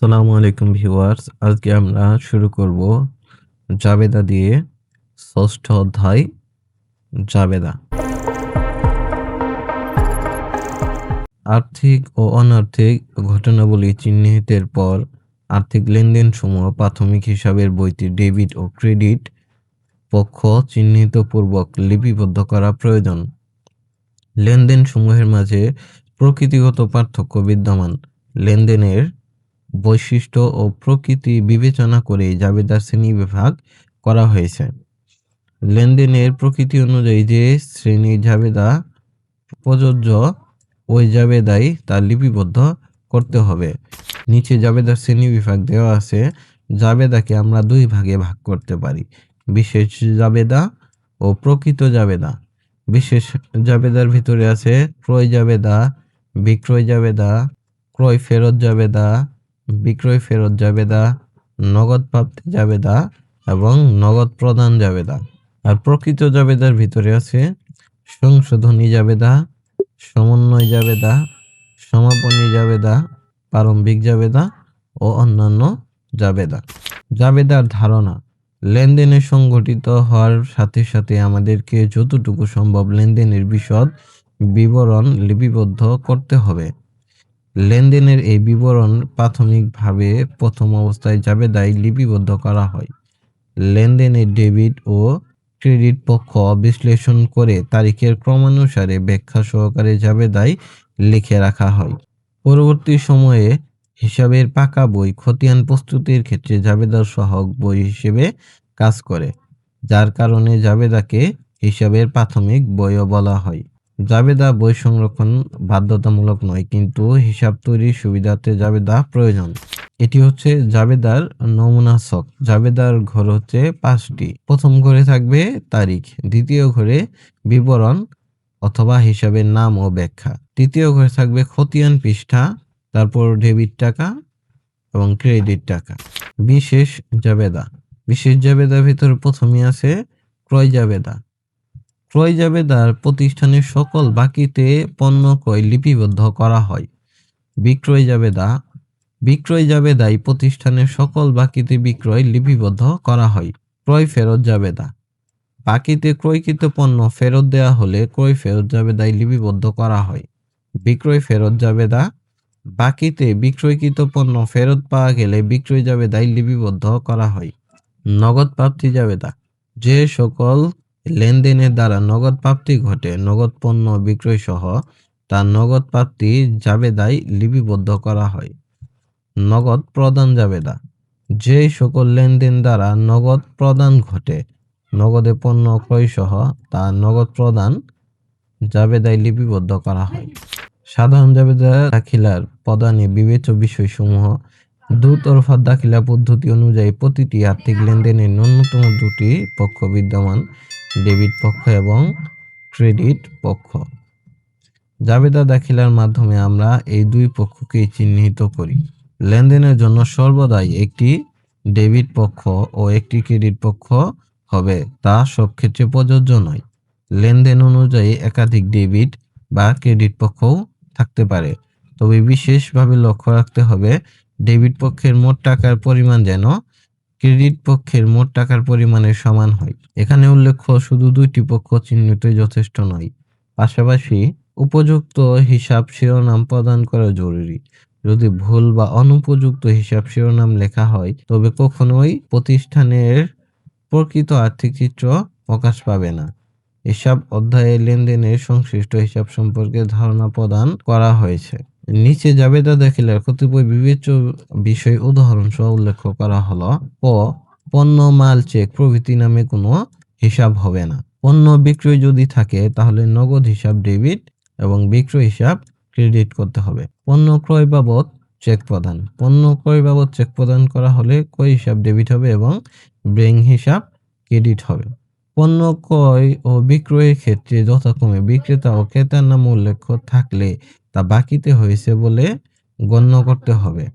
আসসালামু আলাইকুম ভিউয়ার্স, আজকে আমরা শুরু করব জাবেদা দিয়ে ষষ্ঠ অধ্যায় জাবেদা। আর্থিক ও অনার্থিক ঘটনাবলী চিহ্নিতের পর আর্থিক লেনদেন সমূহ প্রাথমিক হিসাবের বইটি ডেবিট ও ক্রেডিট পক্ষ চিহ্নিত পূর্বক লিপিবদ্ধ করা প্রয়োজন। লেনদেন সমূহের মাঝে প্রকৃতিগত পার্থক্য বিদ্যমান। লেনদেনের বৈশিষ্ট্য ও প্রকৃতি বিবেচনা করে জাবেদার শ্রেণীবিভাগ করা হয়েছে। লেনদেনের প্রকৃতি অনুযায়ী যে শ্রেণী জাবেদা প্রযোজ্য ওই জাবেদায় তা লিপিবদ্ধ করতে হবে। নিচে জাবেদার শ্রেণীবিভাগ দেওয়া আছে। জাবেদাকে আমরা দুই ভাগে ভাগ করতে পারি: বিশেষ জাবেদা ও প্রকৃত জাবেদা। বিশেষ জাবেদার ভিতরে আছে ক্রয় জাবেদা, বিক্রয় জাবেদা, ক্রয় ফেরত জাবেদা, বিক্রয় ফেরত জাবেদা, নগদ প্রাপ্তি জাবেদা এবং নগদ প্রদান জাবেদা। আর প্রকৃত জাবেদার ভিতরে আছে সংশোধনী জাবেদা, সমন্বয় জাবেদা, সমাপনী জাবেদা, প্রারম্ভিক জাবেদা ও অন্যান্য জাবেদা। জাবেদার ধারণা: লেনদেনে সংঘটিত হওয়ার সাথে সাথে আমাদেরকে যতটুকু সম্ভব লেনদেনের বিশদ বিবরণ লিপিবদ্ধ করতে হবে। লেনদেনের এই বিবরণ প্রাথমিকভাবে প্রথম অবস্থায় জাবেদায় লিপিবদ্ধ করা হয়। লেনদেনের ডেবিট ও ক্রেডিট পক্ষ বিশ্লেষণ করে তারিখের ক্রমানুসারে ব্যাখ্যা সহকারে জাবেদায় লিখে রাখা হয়। পরবর্তী সময়ে হিসাবের পাকা বই খতিয়ান প্রস্তুতির ক্ষেত্রে জাবেদার সহায়ক বই হিসেবে কাজ করে, যার কারণে জাবেদাকে হিসাবের প্রাথমিক বইও বলা হয়। জাবেদা বই সংরক্ষণ বাধ্যতামূলক নয়, কিন্তু হিসাব তৈরির সুবিধার্থে জাবেদা প্রয়োজন। এটি হচ্ছে জাবেদার নমুনা ছক। জাবেদার ঘর হচ্ছে 5টি। প্রথম ঘরে থাকবে তারিখ, দ্বিতীয় ঘরে বিবরণ অথবা হিসাবের নাম ও ব্যাখ্যা, তৃতীয় ঘরে থাকবে খতিয়ান পৃষ্ঠা, তারপর ডেবিট টাকা এবং ক্রেডিট টাকা। বিশেষ জাবেদা: বিশেষ জাবেদার ভিতরে প্রথমে আছে ক্রয় জাবেদা। ক্রয় জাবেদার প্রতিষ্ঠানের সকল বাকিতে পণ্য ক্রয় লিপিবদ্ধ করা হয়। বিক্রয় জাবেদা: বিক্রয় জাবেদায় প্রতিষ্ঠানের সকল বাকিতে বিক্রয় লিপিবদ্ধ করা হয়। ক্রয় ফেরত জাবেদা: বাকিতে ক্রয়কৃত পণ্য ফেরত দেওয়া হলে ক্রয় ফেরত জাবেদায় লিপিবদ্ধ করা হয়। বিক্রয় ফেরত জাবেদা: বাকিতে বিক্রয়কৃত পণ্য ফেরত পাওয়া গেলে বিক্রয় জাবেদায় লিপিবদ্ধ করা হয়। নগদ প্রাপ্তি জাবেদা: যে সকল লেনদেনের দ্বারা নগদ প্রাপ্তি ঘটে, নগদ পণ্য বিক্রয় সহ, তা নগদ প্রাপ্তি জাবেদায় লিপিবদ্ধ করা হয়। নগদ প্রদান জাবেদা: যে সকল লেনদেন দ্বারা নগদ প্রদান ঘটে, নগদে পণ্য ক্রয় সহ, তা নগদ প্রদান জাবেদায় লিপিবদ্ধ করা হয়। সাধারণ জাবেদা দাখিলার প্রদানে বিবেচ্য বিষয়সমূহ: দুতরফা দাখিলা পদ্ধতি অনুযায়ী প্রতিটি আর্থিক লেনদেনের ন্যূনতম দুটি পক্ষ বিদ্যমান: ডেবিট পক্ষ এবং ক্রেডিট পক্ষ। জাবেদা দাখিলার মাধ্যমে আমরা এই দুই পক্ষকে চিহ্নিত করি। লেনদেনের জন্য সর্বদাই একটি ডেবিট পক্ষ ও একটি ক্রেডিট পক্ষ হবে, তা সব ক্ষেত্রে প্রযোজ্য নয়। লেনদেন অনুযায়ী একাধিক ডেবিট বা ক্রেডিট পক্ষও থাকতে পারে, তবে বিশেষভাবে লক্ষ্য রাখতে হবে ডেবিট পক্ষের মোট টাকার পরিমাণ যেন ক্রেডিট পক্ষের মোট টাকার পরিমাণের সমান হয়। এখানে উল্লেখ্য, শুধু দুইটি পক্ষ চিহ্নিতই যথেষ্ট নয়, পাশাপাশি উপযুক্ত হিসাব শিরোনাম প্রদান করা জরুরি। যদি ভুল বা অনুপযুক্ত হিসাব শিরোনাম লেখা হয়, তবে কখনোই প্রতিষ্ঠানের প্রকৃত আর্থিক চিত্র প্রকাশ পাবে না। এসব অধ্যায়ে লেনদেনের সংশ্লিষ্ট হিসাব সম্পর্কে ধারণা প্রদান করা হয়েছে। নিচে জাবেদা দাখিলার কতিপয় বিবেচ্য বিষয় উদাহরণ সহ উল্লেখ করা হলো। পণ্য, মাল, চেক প্রভৃতি নামে কোনো হিসাব হবে না। পণ্য বিক্রয় যদি থাকে তাহলে নগদ হিসাব ডেবিট এবং বিক্রয় হিসাব ক্রেডিট করতে হবে। পণ্য ক্রয় বাবদ চেক প্রদান: পণ্য ক্রয় বাবদ চেক প্রদান করা হলে ক্রয় হিসাব ডেবিট হবে এবং ব্যাংক হিসাব ক্রেডিট হবে। পণ্য ক্রয় ও বিক্রয়ের ক্ষেত্রে যথাক্রমে বিক্রেতা ও ক্রেতার নাম উল্লেখ থাকলে তা বাকিতে হয়েছে বলে গণ্য করতে হবে,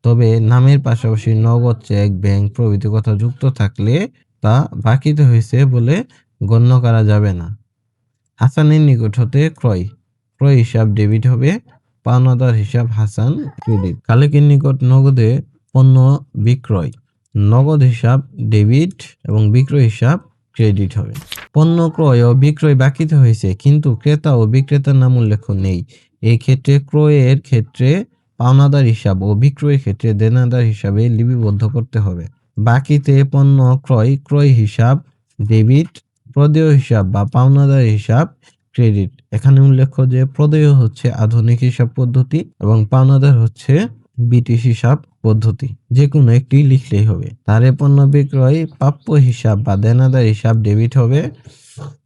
তবে নামের পাশাপাশি নগদ, চেক, ব্যাংক প্রভৃতি কথা যুক্ত থাকলে তা বাকিতে হয়েছে বলে গণ্য করা যাবে না। হাসানের নিকট হতে ক্রয় হিসাব ডেবিট হবে, পাওনাদার হিসাব হাসান ক্রেডিট। খালেকের নিকট নগদে পণ্য বিক্রয়, নগদ হিসাব ডেবিট এবং বিক্রয় হিসাব ক্রেডিট হবে। পণ্য ক্রয় ও বিক্রয় বাকিতে হয়েছে কিন্তু ক্রেতা ও বিক্রেতার নাম উল্লেখ নেই। এই ক্ষেত্রে ক্রয়ের ক্ষেত্রে পাওনাদার হিসাব ও বিক্রয়ের ক্ষেত্রে দেনাদার হিসাবে লিপিবদ্ধ করতে হবে। বাকিতে পণ্য ক্রয়, ক্রয় হিসাব ডেবিট, প্রদেয় হিসাব বা পাওনাদার হিসাব ক্রেডিট। এখানে উল্লেখ্য যে প্রদেয় হচ্ছে আধুনিক হিসাব পদ্ধতি এবং পাওনাদার হচ্ছে ব্রিটিশ হিসাব পদ্ধতি। যে কোনো একটি লিখলেই হবে। তারে পণ্য বিক্রয় প্রাপ্য হিসাব বা দেনাদার হিসাব ডেবিট হবে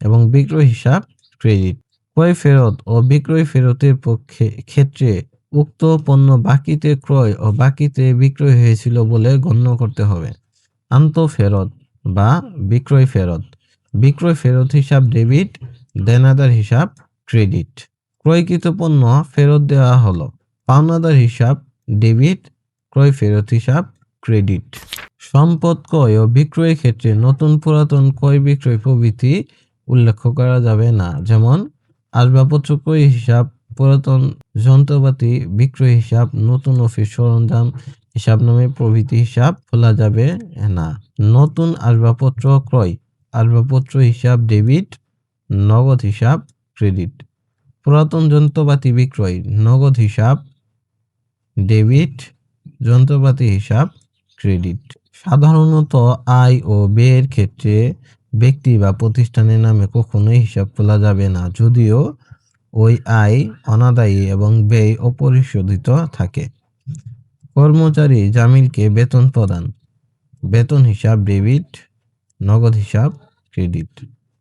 এবং বিক্রয় হিসাব ক্রেডিট। ক্রয় ফেরত ও বিক্রয় ফেরতের ক্ষেত্রে উক্ত পণ্য বাকিতে ক্রয় ও বাকিতে বিক্রয় হয়েছিল বলে গণ্য করতে হবে। আন্তঃফেরত বা বিক্রয় ফেরত, বিক্রয় ফেরত হিসাব ডেবিট, দেনাদার হিসাব ক্রেডিট। ক্রয়কৃত পণ্য ফেরত দেওয়া হলো, পাওনাদার হিসাব ডেবিট, ক্রয় ফেরত হিসাব ক্রেডিট। সম্পদ ক্রয় ও বিক্রয়ের ক্ষেত্রে নতুন পুরাতন ক্রয় বিক্রয় প্রভৃতি উল্লেখ করা যাবে না। যেমন আসবাবপত্র ক্রয় হিসাব, পুরাতন যন্ত্রপাতি বিক্রয় হিসাব, নতুন অফিস সরঞ্জাম হিসাব নামে প্রভৃতি হিসাব খোলা যাবে না। নতুন আসবাবপত্র ক্রয়, আসবাবপত্র হিসাব ডেবিট, নগদ হিসাব ক্রেডিট। পুরাতন যন্ত্রপাতি বিক্রয়, নগদ হিসাব ডেবিট, যন্ত্রপাতি হিসাব ক্রেডিট। সাধারণত আয় ও ব্যয়ের ক্ষেত্রে ব্যক্তি বা প্রতিষ্ঠানের নামে কখনোই হিসাব খোলা যাবে না, যদিও ওই আয় অনাদায়ী এবং ব্যয় অপরিশোধিত থাকে। কর্মচারী জামিলকে বেতন প্রদান, বেতন হিসাব ডেবিট, নগদ হিসাব ক্রেডিট।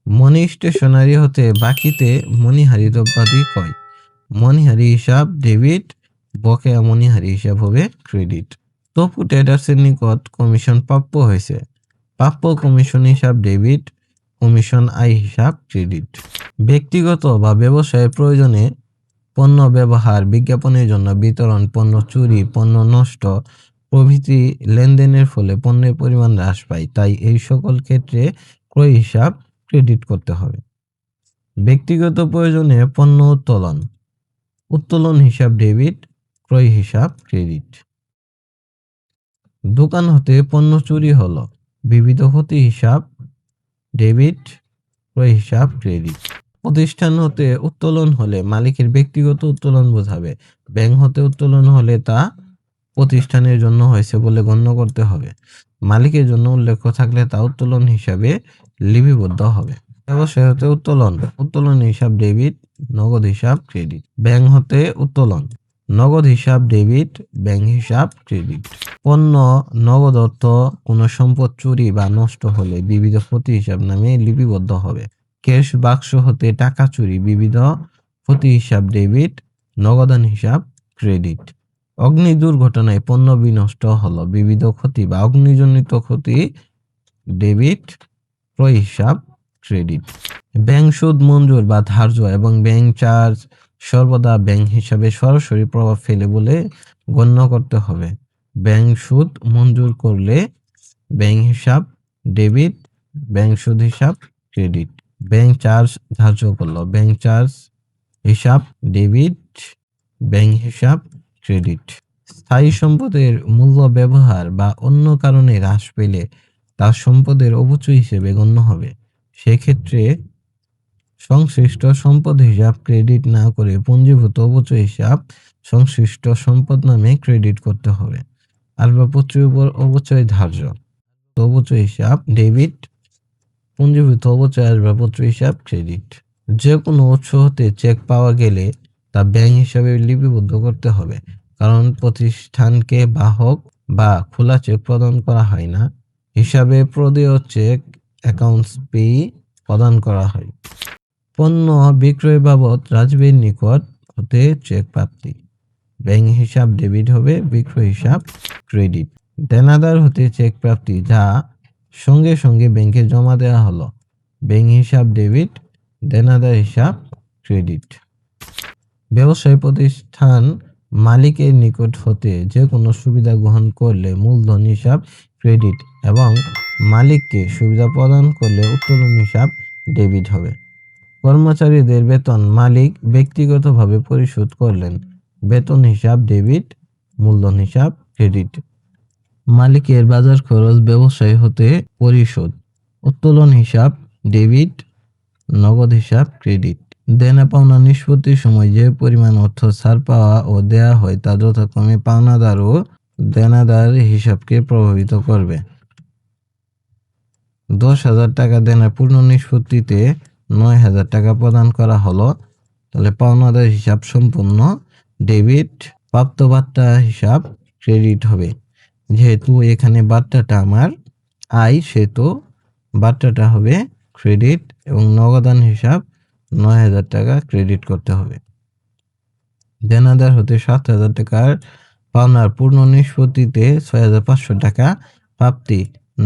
মনি স্টেশনারি হতে বাকিতে মণিহারি দ্রব্যাদি ক্রয়, মণিহারি হিসাব ডেবিট, বকেয়া মণিহারি হিসাব হবে ক্রেডিট। তপু ট্রেডার্সের নিকট কমিশন প্রাপ্য হয়েছে, প্রাপ্য কমিশন হিসাব ডেবিট, কমিশন আয় হিসাব ক্রেডিট। ব্যক্তিগত বা ব্যবসায়ের প্রয়োজনে পণ্য ব্যবহার, বিজ্ঞাপনের জন্য বিতরণ, পণ্য চুরি, পণ্য নষ্ট প্রভৃতি লেনদেনের ফলে পণ্যের পরিমাণ হ্রাস পায়, তাই এই সকল ক্ষেত্রে ক্রয় হিসাব ক্রেডিট করতে হবে। ব্যক্তিগত প্রয়োজনে পণ্য উত্তোলন, উত্তোলন হিসাব ডেবিট, ক্রয় হিসাব ক্রেডিট। দোকান হতে পণ্য চুরি হলো, বিবিধ ক্ষতি হিসাব ডেবিট, ক্রয় হিসাব ক্রেডিট। প্রতিষ্ঠান হতে উত্তোলন হলে মালিকের ব্যক্তিগত উত্তোলন বোঝাবে, ব্যাংক হতে উত্তোলন হলে তা প্রতিষ্ঠানের জন্য হয়েছে বলে গণ্য করতে হবে। মালিকের জন্য উল্লেখ থাকলে তা উত্তোলন হিসাবে লিপিবদ্ধ হবে। ব্যবসায় হতে উত্তোলন, উত্তোলন হিসাব ডেবিট, নগদ হিসাব ক্রেডিট। ব্যাংক হতে উত্তোলন, নগদ হিসাব ডেবিট, ব্যাংক হিসাব ক্রেডিট। পণ্য, নগদ অর্থ, কোনো সম্পদ চুরি বা নষ্ট হলে বিবিধ ক্ষতি হিসাব নামে লিপিবদ্ধ হবে। ক্যাশ বাক্স হতে টাকা চুরি, বিবিধ ক্ষতি হিসাব ডেবিট, নগদান হিসাব ক্রেডিট। অগ্নি দুর্ঘটনায় পণ্য বিনষ্ট হলো, বিবিধ ক্ষতি বা অগ্নিজনিত ক্ষতি ডেবিট, ক্রয় হিসাব ক্রেডিট। ব্যাংক সুদ মঞ্জুর বা ধার্য এবং ব্যাংক চার্জ সর্বদা ব্যাংক হিসাবে সরাসরি প্রভাব ফেলে বলে গণ্য করতে হবে। ব্যাংক সুদ মঞ্জুর করলে ব্যাংক হিসাব ডেবিট, ব্যাংক সুদ হিসাব ক্রেডিট। ব্যাংক চার্জ ধার্য করলো, ব্যাংক চার্জ হিসাব ডেবিট, ব্যাংক হিসাব ক্রেডিট। স্থায়ী সম্পদের মূল্য ব্যবহার বা অন্য কারণে হ্রাস পেলে তা সম্পদের অপচয় হিসেবে গণ্য হবে। সেক্ষেত্রে সংশ্লিষ্ট সম্পদ হিসাব ক্রেডিট না করে পুঞ্জীভূত অপচয় হিসাব সংশ্লিষ্ট সম্পদ নামে ক্রেডিট করতে হবে। আসবাবপত্রের উপর অপচয় ধার্য, অপচয় হিসাব ডেবিট, পুঞ্জীভূত অপচয় আসবাবপত্র হিসাব ক্রেডিট। যে কোনো উৎস হতে চেক পাওয়া গেলে তা ব্যাংক হিসাবে লিপিবদ্ধ করতে হবে, কারণ প্রতিষ্ঠানকে বাহক বা খোলা চেক প্রদান করা হয় না। হিসাবে প্রদেয় চেক অ্যাকাউন্টস পেই প্রদান করা হয়। পণ্য বিক্রয় বাবদ রাজবীর নিকট হতে চেক প্রাপ্তি, ব্যাংক হিসাব ডেবিট হবে, বিক্রয় হিসাব ক্রেডিট। দেনাদার হতে চেক প্রাপ্তি যা সঙ্গে সঙ্গে ব্যাংকে জমা দেওয়া হলো, ব্যাংক হিসাব ডেবিট, দেনাদার হিসাব ক্রেডিট। ব্যবসায় প্রতিষ্ঠান মালিকের নিকট হতে যে কোনো সুবিধা গ্রহণ করলে মূলধন হিসাব ক্রেডিট এবং মালিককে সুবিধা প্রদান করলে উত্তোলন হিসাব ডেবিট হবে। কর্মচারীদের বেতন মালিক ব্যক্তিগতভাবে পরিশোধ করলেন, বেতন হিসাব ডেবিট, মূলধন হিসাব ক্রেডিট। মালিকের বাজার খরচ ব্যবসায় হতে পরিশোধ। উত্তোলন হিসাব ডেবিট, নগদ হিসাব ক্রেডিট। দেনা পাওনা নিষ্পত্তির সময় যে পরিমাণ অর্থ ছাড় পাওয়া ও দেয়া হয় তা যথাক্রমে পাওনাদার ও দেনাদার হিসাবকে প্রভাবিত করবে। 10,000 টাকা দেনা পূর্ণ নিষ্পত্তিতে 9,000 টাকা প্রদান করা হলো, তাহলে পাওনাদার হিসাব সম্পূর্ণ ডেবিট, প্রাপ্ত বার্তা হিসাব ক্রেডিট হবে। যেহেতু এখানে বার্তাটা আমার আয়, সেহেতু বার্তাটা হবে ক্রেডিট এবং নগদান হিসাব 9,000 টাকা ক্রেডিট করতে হবে। দেনাদার হতে 7,000 টাকার পাওনার পূর্ণ নিষ্পত্তিতে 6,500 টাকা প্রাপ্তি,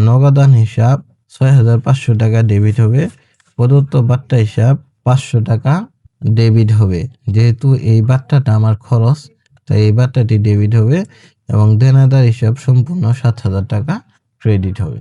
নগদান হিসাব 6,500 টাকা ডেবিট হবে। প্রদত্ত বার্তা হিসাব 500 টাকা ডেবিট হবে। যেহেতু এই বার্তাটা আমার খরচ, তাই এই বার্তাটি ডেবিট হবে এবং দেনাদার হিসাব সম্পূর্ণ 7,000 টাকা ক্রেডিট হবে।